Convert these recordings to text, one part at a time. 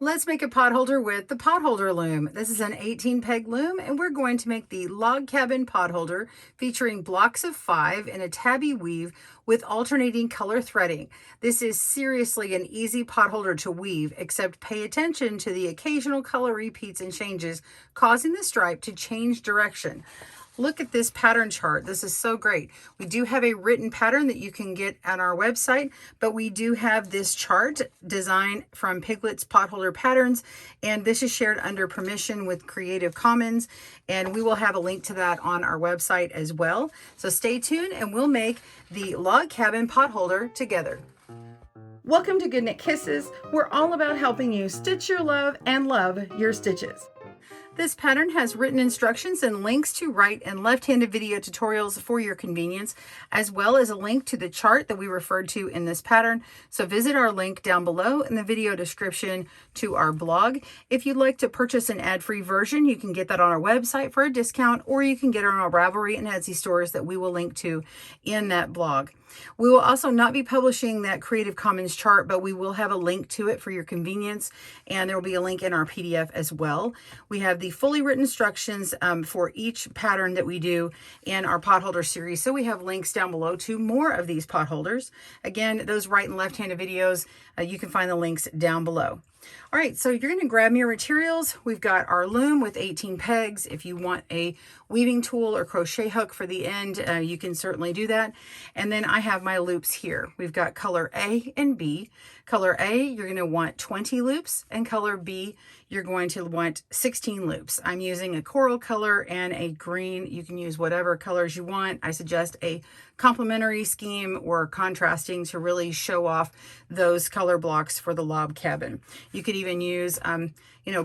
Let's make a potholder with the potholder loom. This is an 18 peg loom, and we're going to make the log cabin potholder featuring blocks of 5 in a tabby weave with alternating color threading. This is seriously an easy potholder to weave, except pay attention to the occasional color repeats and changes causing the stripe to change direction. Look at this pattern chart. This is so great. We do have a written pattern that you can get on our website, but we do have this chart designed from Piglet's Potholder Patterns, and this is shared under permission with Creative Commons, and we will have a link to that on our website as well. So stay tuned and we'll make the log cabin potholder together. Welcome to Good Knit Kisses. We're all about helping you stitch your love and love your stitches. This pattern has written instructions and links to right and left-handed video tutorials for your convenience, as well as a link to the chart that we referred to in this pattern. So visit our link down below in the video description to our blog. If you'd like to purchase an ad-free version, you can get that on our website for a discount, or you can get it on our Ravelry and Etsy stores that we will link to in that blog. We will also not be publishing that Creative Commons chart, but we will have a link to it for your convenience, and there will be a link in our PDF as well. We have the fully written instructions for each pattern that we do in our potholder series, so we have links down below to more of these potholders. Again, those right and left-handed videos, you can find the links down below. All right, so you're going to grab your materials. We've got our loom with 18 pegs. If you want a weaving tool or crochet hook for the end, you can certainly do that. And then I have my loops here. We've got color A and B. Color A, you're going to want 20 loops, and color B, you're going to want 16 loops. I'm using a coral color and a green. You can use whatever colors you want. I suggest a complementary scheme or contrasting to really show off those color blocks for the log cabin. You could even use,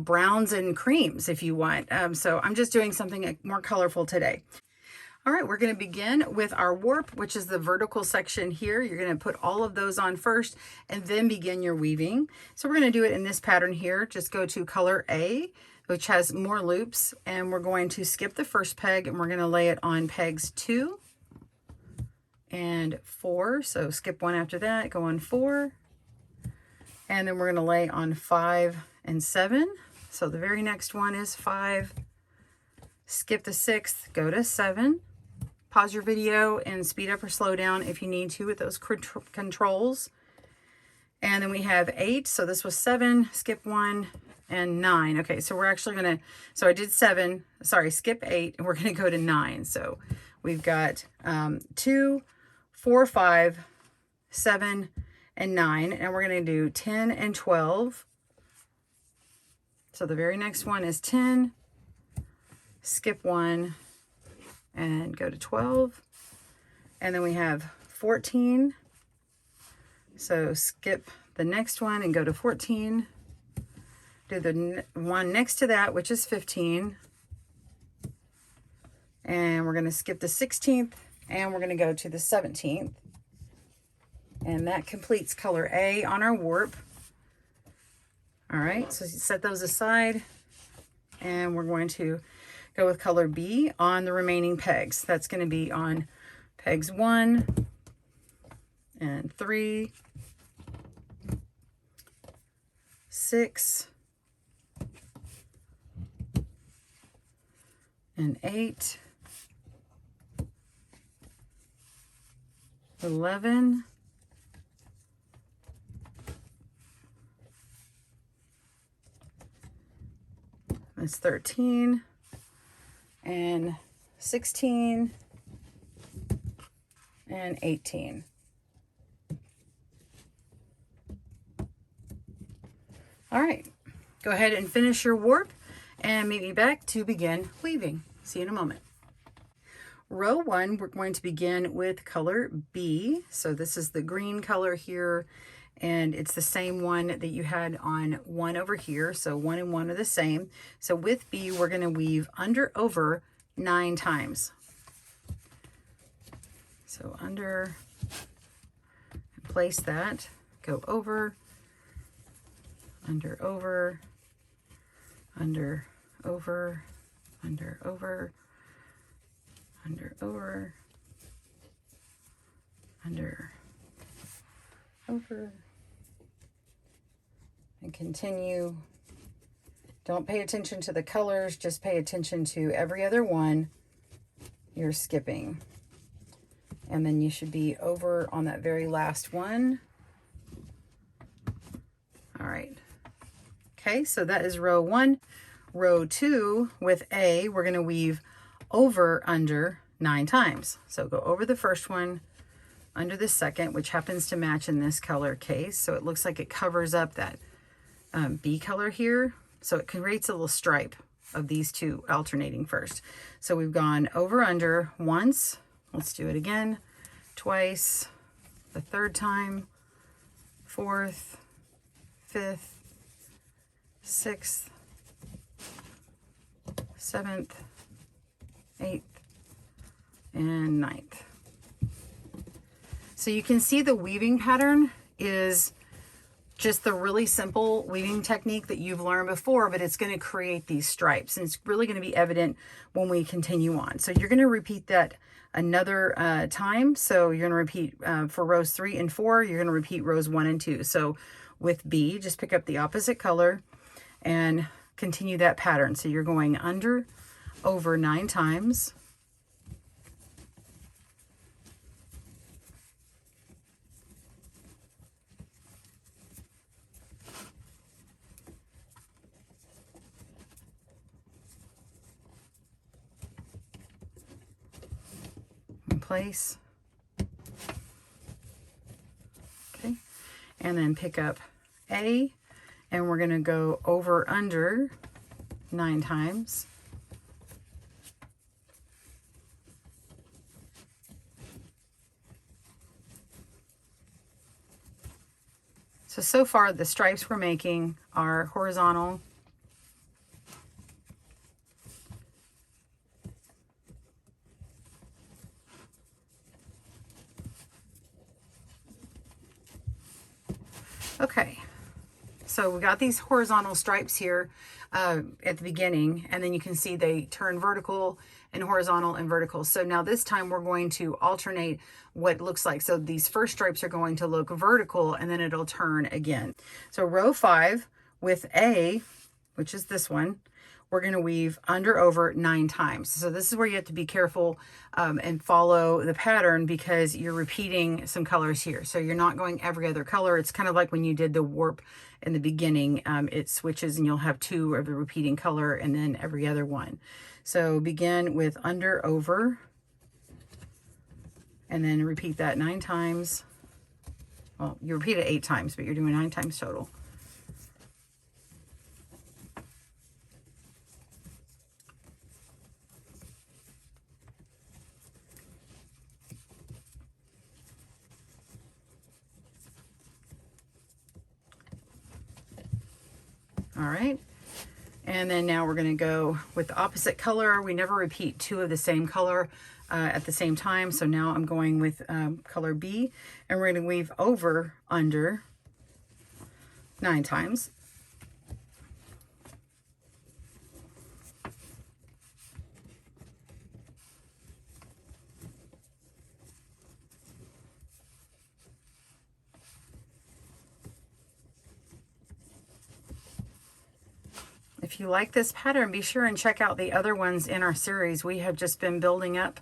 browns and creams if you want. So I'm just doing something more colorful today. All right, we're going to begin with our warp, which is the vertical section here. You're going to put all of those on first and then begin your weaving. So we're going to do it in this pattern here. Just go to color A, which has more loops, and we're going to skip the first peg and we're going to lay it on pegs 2 and 4. So skip one after that, go on 4, and then we're going to lay on 5 and 7. So the very next one is 5, skip the 6th, go to 7. Pause your video and speed up or slow down if you need to with those controls. And then we have 8. So this was 7, skip 1, and 9. Okay, so we're actually going to, so I did 7, sorry, skip 8, and we're going to go to 9. So we've got 2, 4, 5, 7, and 9. And we're going to do 10 and 12. So the very next one is 10, skip 1, and go to 12. And then we have 14. So skip the next one and go to 14. Do the one next to that, which is 15. And we're going to skip the 16th, and we're going to go to the 17th. And that completes color A on our warp. All right, so set those aside, and we're going to go with color B on the remaining pegs. That's going to be on pegs 1 and 3, 6, and 8, 11, that's 13, and 16, and 18. All right, go ahead and finish your warp and meet me back to begin weaving. See you in a moment. Row 1, we're going to begin with color B. So this is the green color here, and it's the same one that you had on 1 over here. So 1 and 1 are the same. So with B, we're going to weave under over 9 times. So under, place that, go over, under, over, under, over, under, over, under, over, under, over, and continue. Don't pay attention to the colors, just pay attention to every other one you're skipping. And then you should be over on that very last one. All right. Okay, so that is row 1. Row 2 with A, we're going to weave over under 9 times. So go over the first one, under the second, which happens to match in this color case. So it looks like it covers up that B color here. So it creates a little stripe of these two alternating first. So we've gone over under once. Let's do it again. Twice. The third time. Fourth. Fifth. Sixth. Seventh. Eighth. And ninth. So you can see the weaving pattern is just the really simple weaving technique that you've learned before, but it's going to create these stripes, and it's really going to be evident when we continue on. So you're going to repeat that another time. So you're going to repeat for rows 3 and 4, you're going to repeat rows 1 and 2. So with B, just pick up the opposite color and continue that pattern. So you're going under, over 9 times. Place. Okay, and then pick up A, and we're going to go over under 9 times. So far the stripes we're making are horizontal. Okay, so we got these horizontal stripes here at the beginning, and then you can see they turn vertical and horizontal and vertical. So now this time we're going to alternate what it looks like. So these first stripes are going to look vertical, and then it'll turn again. So row 5 with A, which is this one, we're going to weave under over 9 times. So this is where you have to be careful and follow the pattern, because you're repeating some colors here. So you're not going every other color. It's kind of like when you did the warp in the beginning, it switches and you'll have 2 of the repeating color and then every other one. So begin with under, over, and then repeat that 9 times. Well, you repeat it 8 times, but you're doing 9 times total. All right, and then now we're going to go with the opposite color. We never repeat 2 of the same color at the same time. So now I'm going with color B, and we're going to weave over under 9 times. If you like this pattern, be sure and check out the other ones in our series. We have just been building up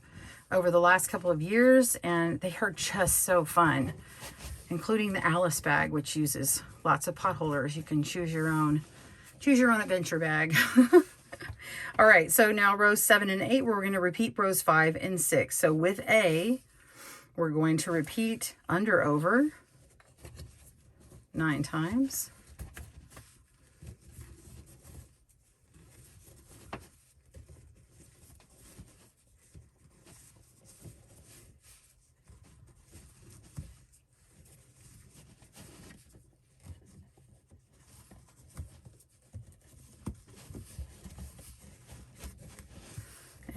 over the last couple of years, and they are just so fun, including the Alice bag, which uses lots of potholders. You can choose your own adventure bag. All right, so now rows 7 and 8, we're going to repeat rows 5 and 6. So with A, we're going to repeat under, over 9 times.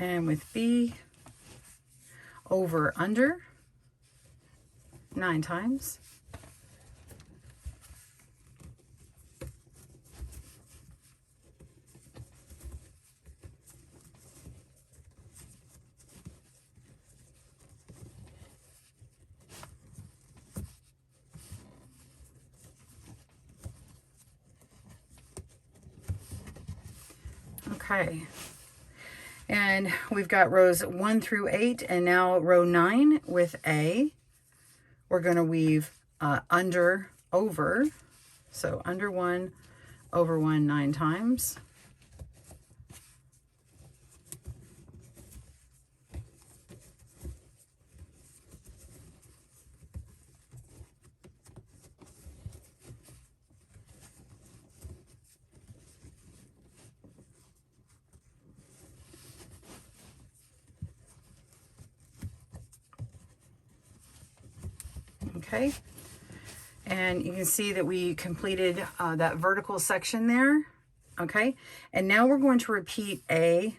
And with B, over, under 9 times. Okay. And we've got rows 1 through 8 and now row 9 with A. We're going to weave under, over. So under 1, over 1 9 times. Okay, and you can see that we completed that vertical section there. Okay, and now we're going to repeat A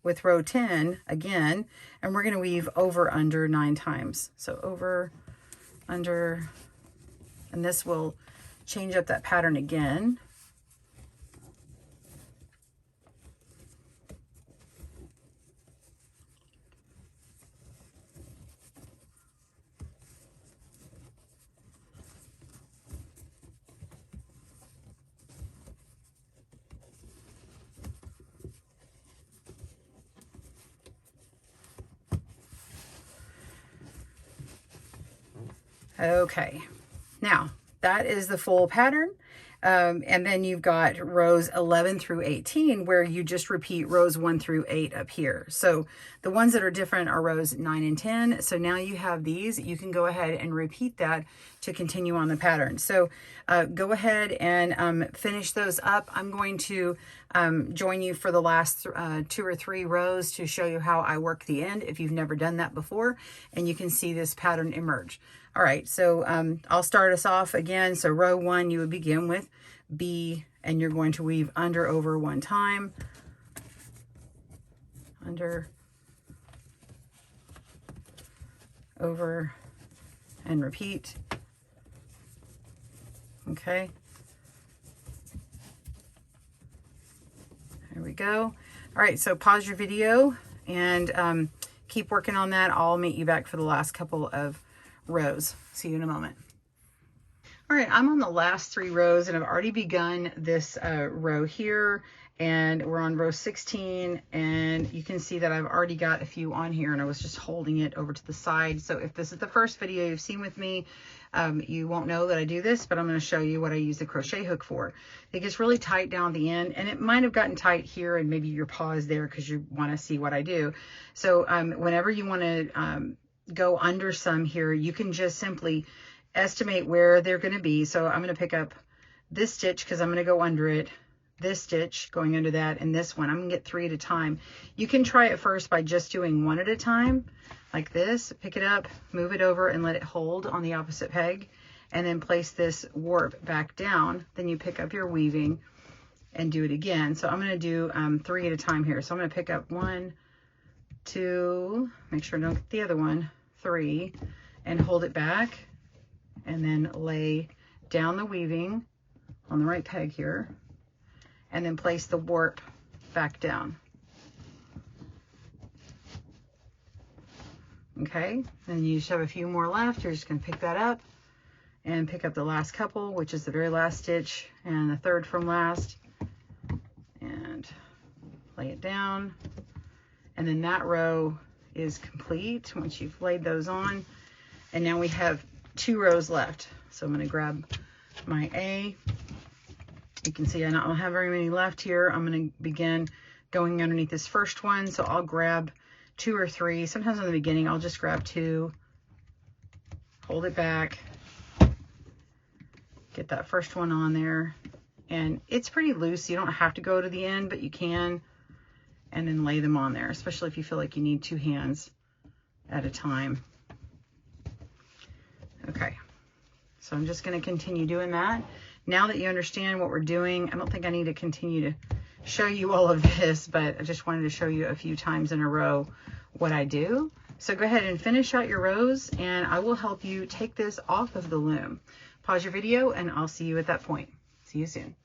with row 10 again, and we're going to weave over under 9 times. So over, under, and this will change up that pattern again. Okay, now that is the full pattern. And then you've got rows 11 through 18 where you just repeat rows 1 through 8 up here. So the ones that are different are rows 9 and 10. So now you have these, you can go ahead and repeat that to continue on the pattern. So go ahead and finish those up. I'm going to join you for the last 2 or 3 rows to show you how I work the end if you've never done that before, and you can see this pattern emerge. All right, so I'll start us off again. So row 1, you would begin with B, and you're going to weave under, over 1 time, under, over, and repeat. Okay. There we go. All right, so pause your video and keep working on that. I'll meet you back for the last couple of rows. See you in a moment. All right, I'm on the last 3 rows and I've already begun this row here, and we're on row 16, and you can see that I've already got a few on here, and I was just holding it over to the side. So if this is the first video you've seen with me, you won't know that I do this, but I'm going to show you what I use the crochet hook for. It gets really tight down the end, and it might have gotten tight here, and maybe your paw is there because you want to see what I do. So whenever you want to go under some here, you can just simply estimate where they're going to be. So I'm going to pick up this stitch because I'm going to go under it, this stitch going under that, and this one. I'm going to get 3 at a time. You can try it first by just doing 1 at a time, like this. Pick it up, move it over, and let it hold on the opposite peg, and then place this warp back down. Then you pick up your weaving and do it again. So I'm going to do 3 at a time here. So I'm going to pick up 1, 2, make sure I don't get the other one, 3, and hold it back, and then lay down the weaving on the right peg here, and then place the warp back down. Okay, and you just have a few more left. You're just going to pick that up and pick up the last couple, which is the very last stitch and the third from last, and lay it down. And then that row is complete once you've laid those on. And now we have 2 rows left. So I'm going to grab my A. You can see I don't have very many left here. I'm going to begin going underneath this first one. So I'll grab 2 or 3. Sometimes in the beginning, I'll just grab 2, hold it back, get that first one on there. And it's pretty loose. You don't have to go to the end, but you can. And then lay them on there, especially if you feel like you need 2 hands at a time. Okay, so I'm just going to continue doing that. Now that you understand what we're doing, I don't think I need to continue to show you all of this, but I just wanted to show you a few times in a row what I do. So go ahead and finish out your rows, and I will help you take this off of the loom. Pause your video, and I'll see you at that point. See you soon.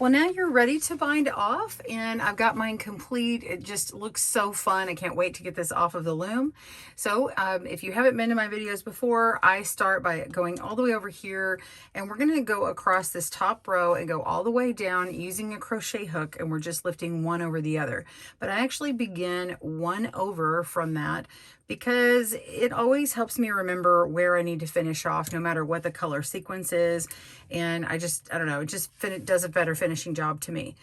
Well, now you're ready to bind off, and I've got mine complete. It just looks so fun. I can't wait to get this off of the loom. So if you haven't been to my videos before, I start by going all the way over here, and we're going to go across this top row and go all the way down using a crochet hook, and we're just lifting one over the other. But I actually begin one over from that because it always helps me remember where I need to finish off no matter what the color sequence is. And I don't know, it just does a better finishing job to me.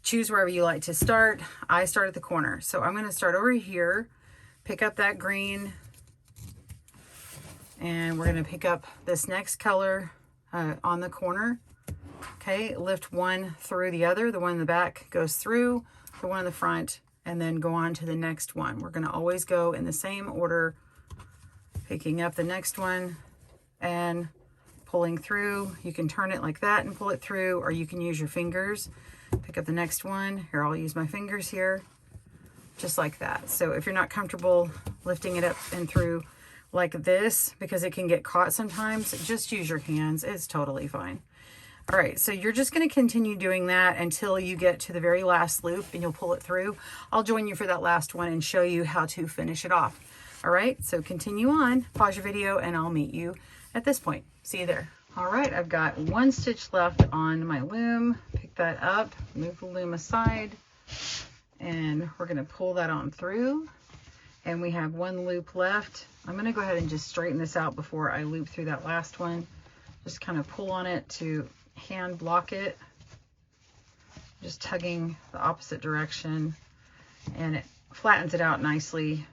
Choose wherever you like to start. I start at the corner. So I'm going to start over here, pick up that green, and we're going to pick up this next color on the corner. Okay, lift one through the other. The one in the back goes through, the one in the front, and then go on to the next one. We're going to always go in the same order, picking up the next one and pulling through. You can turn it like that and pull it through, or you can use your fingers. Pick up the next one. Here, I'll use my fingers here, just like that. So if you're not comfortable lifting it up and through like this, because it can get caught sometimes, just use your hands. It's totally fine. All right, so you're just going to continue doing that until you get to the very last loop and you'll pull it through. I'll join you for that last one and show you how to finish it off. All right, so continue on, pause your video, and I'll meet you at this point. See you there. All right, I've got one stitch left on my loom. Pick that up, move the loom aside, and we're going to pull that on through. And we have one loop left. I'm going to go ahead and just straighten this out before I loop through that last one. Just kind of pull on it to hand block it, just tugging the opposite direction, and it flattens it out nicely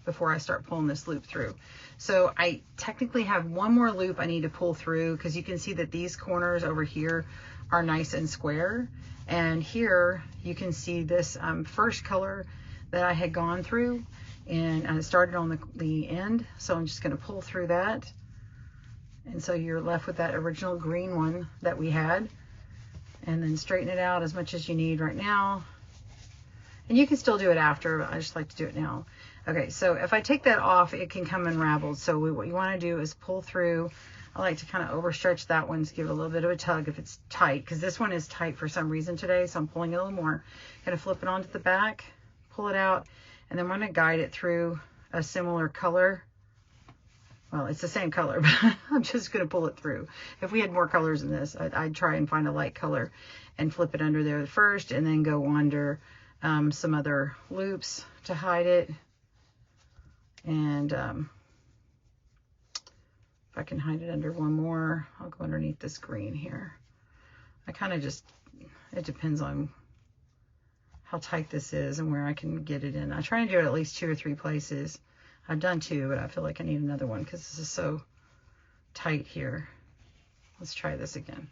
before I start pulling this loop through. So I technically have one more loop I need to pull through, because you can see that these corners over here are nice and square, and here you can see this first color that I had gone through, and I started on the end, so I'm just going to pull through that. And so you're left with that original green one that we had, and then straighten it out as much as you need right now. And you can still do it after, but I just like to do it now. Okay, so if I take that off, it can come unraveled. So what you want to do is pull through. I like to kind of overstretch that one to give it a little bit of a tug if it's tight, because this one is tight for some reason today, so I'm pulling it a little more. Gonna flip it onto the back, pull it out, and then we're gonna guide it through a similar color. Well, it's the same color, but I'm just going to pull it through. If we had more colors in this, I'd try and find a light color and flip it under there first, and then go under some other loops to hide it. And if I can hide it under one more, I'll go underneath this green here. I kind of just, it depends on how tight this is and where I can get it in. I try and do it at least 2 or 3 places. I've done 2, but I feel like I need another one because this is so tight here. Let's try this again.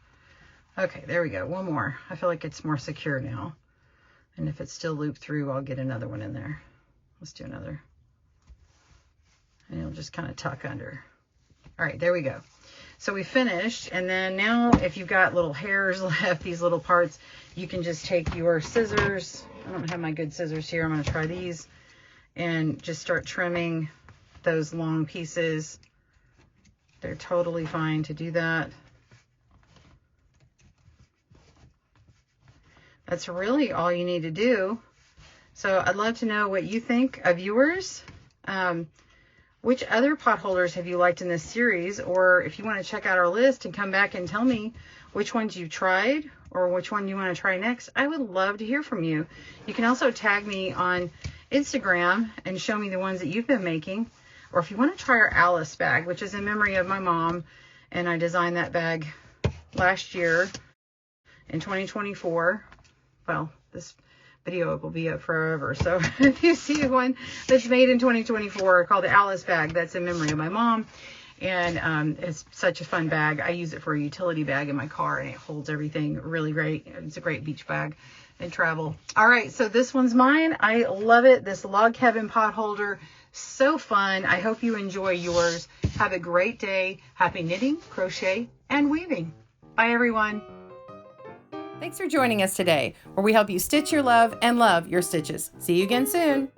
Okay, there we go. One more. I feel like it's more secure now. And if it's still looped through, I'll get another one in there. Let's do another. And it'll just kind of tuck under. All right, there we go. So we finished. And then now if you've got little hairs left, these little parts, you can just take your scissors. I don't have my good scissors here. I'm going to try these. And just start trimming those long pieces. They're totally fine to do that. That's really all you need to do. So I'd love to know what you think of yours. Which other pot holders have you liked in this series? Or if you want to check out our list and come back and tell me which ones you've tried or which one you want to try next, I would love to hear from you. You can also tag me on Instagram and show me the ones that you've been making. Or if you want to try our Alice bag, which is in memory of my mom, and I designed that bag last year in 2024. Well, this video will be up forever, so if you see one that's made in 2024 called the Alice bag, that's in memory of my mom. And it's such a fun bag. I use it for a utility bag in my car, and it holds everything really great. It's a great beach bag and travel. All right, so this one's mine. I love it. This log cabin pot holder, so fun. I hope you enjoy yours. Have a great day. Happy knitting, crochet, and weaving. Bye, everyone. Thanks for joining us today, where we help you stitch your love and love your stitches. See you again soon.